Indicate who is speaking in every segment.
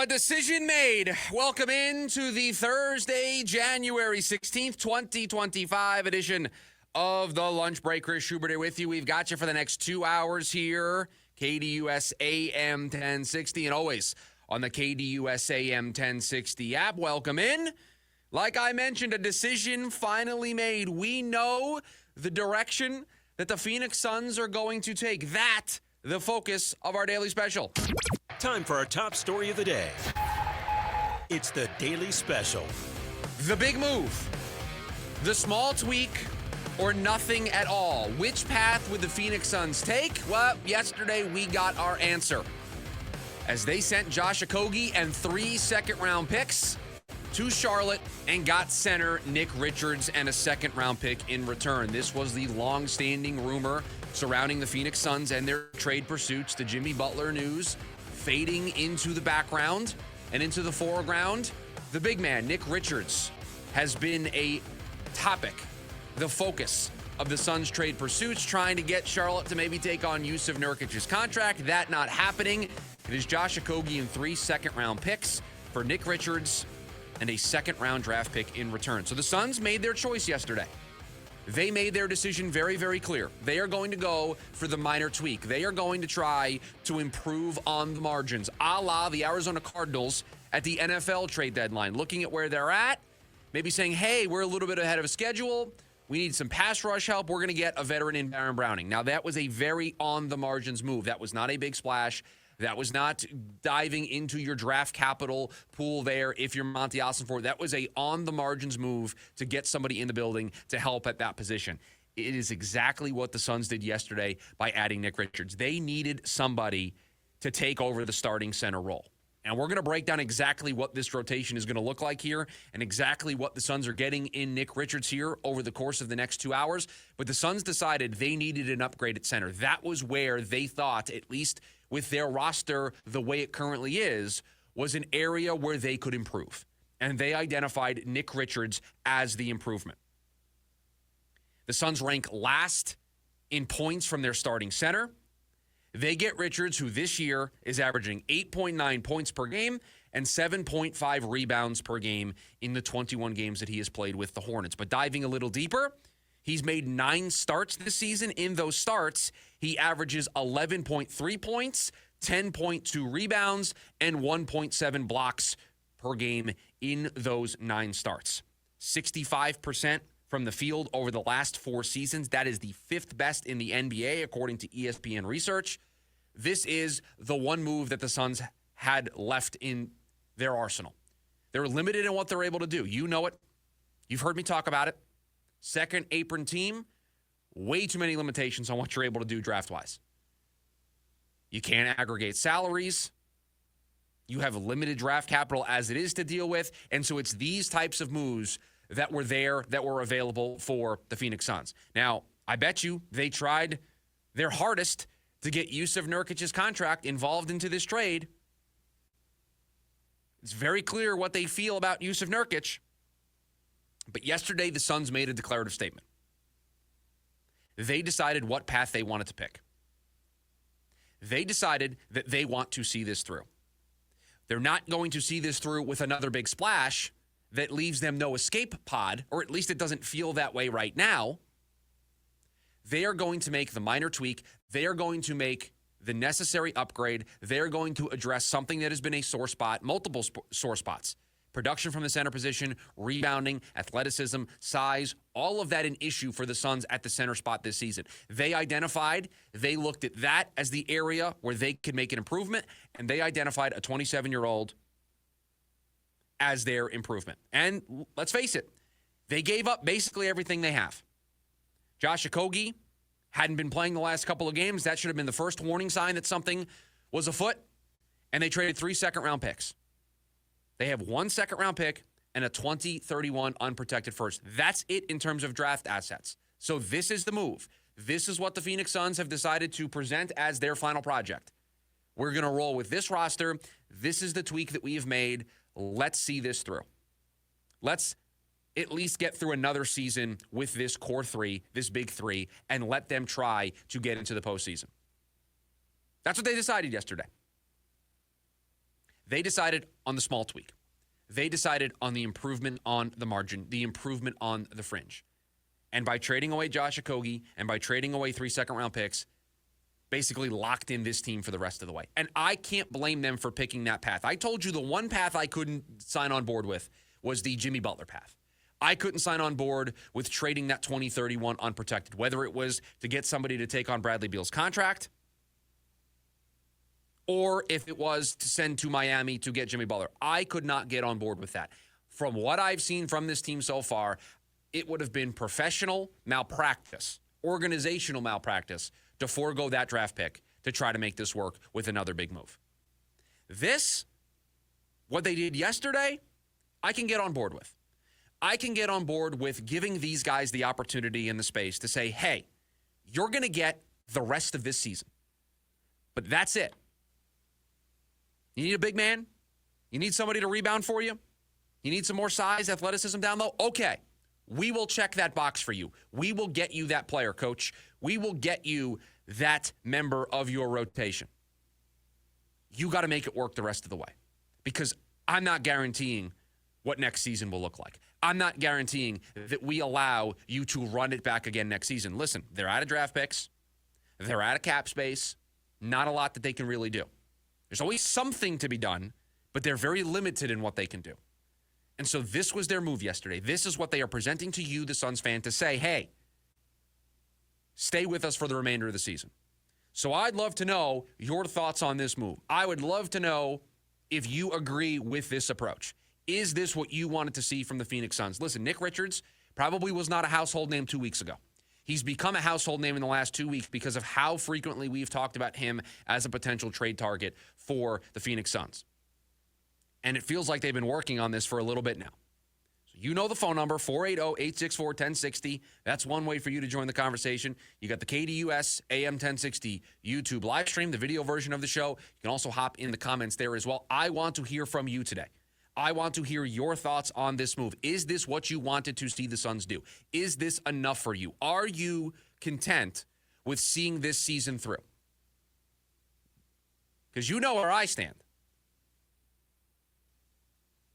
Speaker 1: A decision made. Welcome into the Thursday, January 16th, 2025 edition of the Lunch Break. Chris Schubert here with you. We've got you for the next 2 hours here. KDUS AM 1060 and always on the KDUS AM 1060 app. Welcome in. Like I mentioned, a decision finally made. We know the direction that the Phoenix Suns are going to take. That, the focus of our daily special.
Speaker 2: Time for our top story of the day. It's the Daily Special.
Speaker 1: The big move. The small tweak or nothing at all. Which path would the Phoenix Suns take? Well, yesterday we got our answer. As they sent Josh Okogie and 3 second-round picks to Charlotte and got center Nick Richards and a second-round pick in return. This was the long-standing rumor surrounding the Phoenix Suns and their trade pursuits. The Jimmy Butler news fading into the background and into the foreground. The big man, Nick Richards, has been a topic, the focus of the Suns' trade pursuits, trying to get Charlotte to maybe take on Jusuf Nurkic's contract. That not happening. It is Josh Okogie and 3 second-round picks for Nick Richards and a second-round draft pick in return. So the Suns made their choice yesterday. They made their decision very, very clear. They are going to go for the minor tweak. They are going to try to improve on the margins, a la the Arizona Cardinals at the NFL trade deadline, looking at where they're at, maybe saying, hey, we're a little bit ahead of a schedule. We need some pass rush help. We're going to get a veteran in Baron Browning. Now, that was a very on-the-margins move. That was not a big splash. That was not diving into your draft capital pool there if you're Monty Ossenford. That was a on-the-margins move to get somebody in the building to help at that position. It is exactly what the Suns did yesterday by adding Nick Richards. They needed somebody to take over the starting center role. And we're going to break down exactly what this rotation is going to look like here and exactly what the Suns are getting in Nick Richards here over the course of the next 2 hours. But the Suns decided they needed an upgrade at center. That was where they thought, at least with their roster the way it currently is, was an area where they could improve. And they identified Nick Richards as the improvement. The Suns rank last in points from their starting center. They get Richards, who this year is averaging 8.9 points per game and 7.5 rebounds per game in the 21 games that he has played with the Hornets. But diving a little deeper, he's made 9 starts this season. In those starts, he averages 11.3 points, 10.2 rebounds, and 1.7 blocks per game in those 9 starts. 65% from the field over the last 4 seasons. That is the 5th best in the NBA, according to ESPN research. This is the one move that the Suns had left in their arsenal. They're limited in what they're able to do. You know it. You've heard me talk about it. Second apron team, way too many limitations on what you're able to do draft-wise. You can't aggregate salaries. You have limited draft capital as it is to deal with. And so it's these types of moves that were there, that were available for the Phoenix Suns. Now, I bet you they tried their hardest to get Jusuf Nurkic's contract involved into this trade. It's very clear what they feel about Jusuf Nurkic. But yesterday, the Suns made a declarative statement. They decided what path they wanted to pick. They decided that they want to see this through. They're not going to see this through with another big splash that leaves them no escape pod, or at least it doesn't feel that way right now. They are going to make the minor tweak. They are going to make the necessary upgrade. They are going to address something that has been a sore spot, multiple sore spots. Production from the center position, rebounding, athleticism, size, all of that an issue for the Suns at the center spot this season. They looked at that as the area where they could make an improvement, and they identified a 27-year-old as their improvement. And let's face it, they gave up basically everything they have. Josh Okogie hadn't been playing the last couple of games. That should have been the first warning sign that something was afoot. And they traded 3 second-round picks. They have 1 second-round pick and a 2031 unprotected first. That's it in terms of draft assets. So this is the move. This is what the Phoenix Suns have decided to present as their final project. We're going to roll with this roster. This is the tweak that we have made. Let's see this through. Let's at least get through another season with this core 3, this big 3, and let them try to get into the postseason. That's what they decided yesterday. They decided on the small tweak. They decided on the improvement on the margin, the improvement on the fringe. And by trading away Josh Okogie and by trading away 3 second-round picks, basically locked in this team for the rest of the way. And I can't blame them for picking that path. I told you the one path I couldn't sign on board with was the Jimmy Butler path. I couldn't sign on board with trading that 2031 unprotected, whether it was to get somebody to take on Bradley Beal's contract or if it was to send to Miami to get Jimmy Butler. I could not get on board with that. From what I've seen from this team so far, it would have been professional malpractice, organizational malpractice to forego that draft pick to try to make this work with another big move. This, what they did yesterday, I can get on board with. I can get on board with giving these guys the opportunity and the space to say, hey, you're going to get the rest of this season. But that's it. You need a big man? You need somebody to rebound for you? You need some more size, athleticism down low? Okay. We will check that box for you. We will get you that player, coach. We will get you that member of your rotation. You got to make it work the rest of the way because I'm not guaranteeing what next season will look like. I'm not guaranteeing that we allow you to run it back again next season. Listen, they're out of draft picks. They're out of cap space. Not a lot that they can really do. There's always something to be done, but they're very limited in what they can do. And so this was their move yesterday. This is what they are presenting to you, the Suns fan, to say, hey, stay with us for the remainder of the season. So I'd love to know your thoughts on this move. I would love to know if you agree with this approach. Is this what you wanted to see from the Phoenix Suns? Listen, Nick Richards probably was not a household name 2 weeks ago. He's become a household name in the last 2 weeks because of how frequently we've talked about him as a potential trade target for the Phoenix Suns. And it feels like they've been working on this for a little bit now. So you know the phone number, 480-864-1060. That's one way for you to join the conversation. You got the KDUS AM 1060 YouTube live stream, the video version of the show. You can also hop in the comments there as well. I want to hear from you today. I want to hear your thoughts on this move. Is this what you wanted to see the Suns do? Is this enough for you? Are you content with seeing this season through? Because you know where I stand.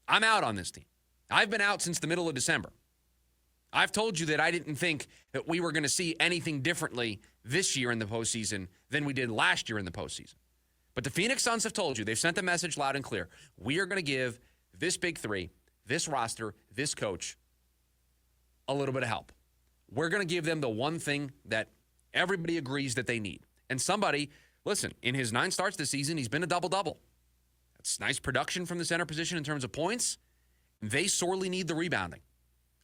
Speaker 1: I'm out on this team. I've been out since the middle of December. I've told you that I didn't think that we were going to see anything differently this year in the postseason than we did last year in the postseason. But the Phoenix Suns have told you, they've sent the message loud and clear. We are going to give this big three, this roster, this coach, a little bit of help. We're going to give them the one thing that everybody agrees that they need. And somebody, listen, in his 9 starts this season, he's been a double-double. That's nice production from the center position in terms of points. They sorely need the rebounding.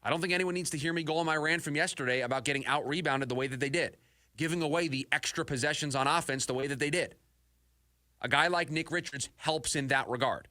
Speaker 1: I don't think anyone needs to hear me go on my rant from yesterday about getting out-rebounded the way that they did, giving away the extra possessions on offense the way that they did. A guy like Nick Richards helps in that regard.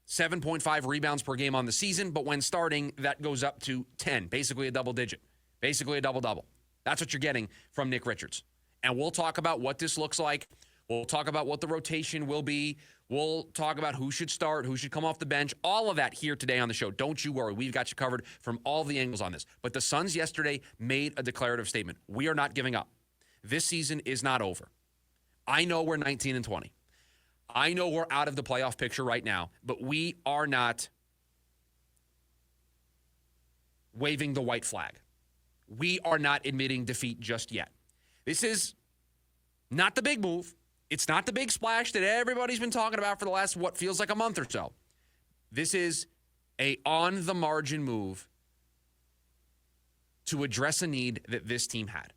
Speaker 1: 7.5 rebounds per game on the season, but when starting, that goes up to 10, basically a double digit, basically a double-double. That's what you're getting from Nick Richards. And we'll talk about what this looks like. We'll talk about what the rotation will be. We'll talk about who should start, who should come off the bench, all of that here today on the show. Don't you worry. We've got you covered from all the angles on this. But the Suns yesterday made a declarative statement. We are not giving up. This season is not over. I know we're 19-20. I know we're out of the playoff picture right now, but we are not waving the white flag. We are not admitting defeat just yet. This is not the big move. It's not the big splash that everybody's been talking about for the last, what feels like a month or so. This is a on-the-margin move to address a need that this team had.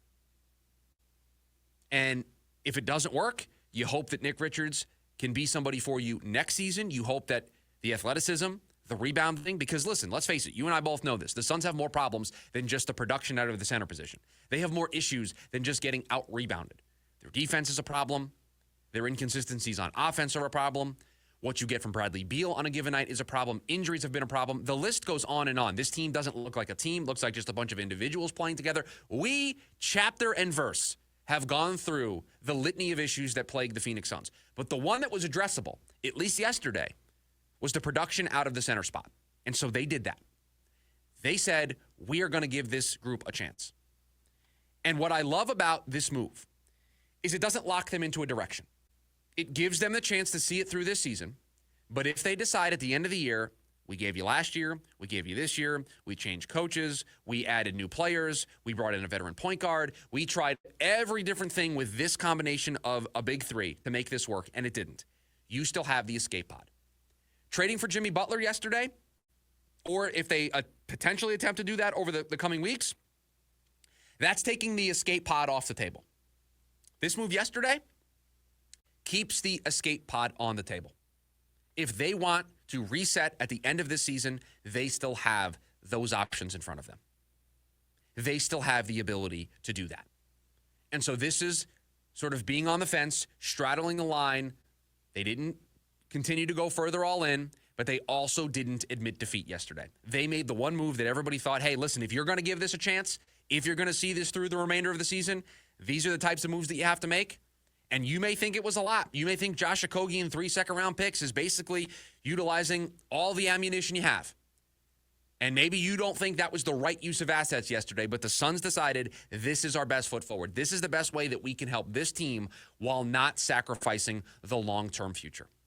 Speaker 1: And if it doesn't work, you hope that Nick Richards can be somebody for you next season. You hope that the athleticism, the rebounding, because listen, let's face it, you and I both know this. The Suns have more problems than just the production out of the center position. They have more issues than just getting out-rebounded. Their defense is a problem. Their inconsistencies on offense are a problem. What you get from Bradley Beal on a given night is a problem. Injuries have been a problem. The list goes on and on. This team doesn't look like a team. Looks like just a bunch of individuals playing together. We, chapter and verse, have gone through the litany of issues that plague the Phoenix Suns. But the one that was addressable, at least yesterday, was the production out of the center spot. And so they did that. They said, we are going to give this group a chance. And what I love about this move is it doesn't lock them into a direction. It gives them the chance to see it through this season. But if they decide at the end of the year, we gave you last year, we gave you this year, we changed coaches, we added new players, we brought in a veteran point guard, we tried every different thing with this combination of a big three to make this work, and it didn't. You still have the escape pod. Trading for Jimmy Butler yesterday, or if they potentially attempt to do that over the coming weeks, that's taking the escape pod off the table. This move yesterday keeps the escape pod on the table. If they want to reset at the end of this season, they still have those options in front of them. They still have the ability to do that. And so this is sort of being on the fence, straddling the line. They didn't continue to go further all in, but they also didn't admit defeat yesterday. They made the one move that everybody thought, hey, listen, if you're going to give this a chance, if you're going to see this through the remainder of the season, these are the types of moves that you have to make. And you may think it was a lot. You may think Josh Okogie and 3 second-round picks is basically utilizing all the ammunition you have. And maybe you don't think that was the right use of assets yesterday, but the Suns decided this is our best foot forward. This is the best way that we can help this team while not sacrificing the long-term future.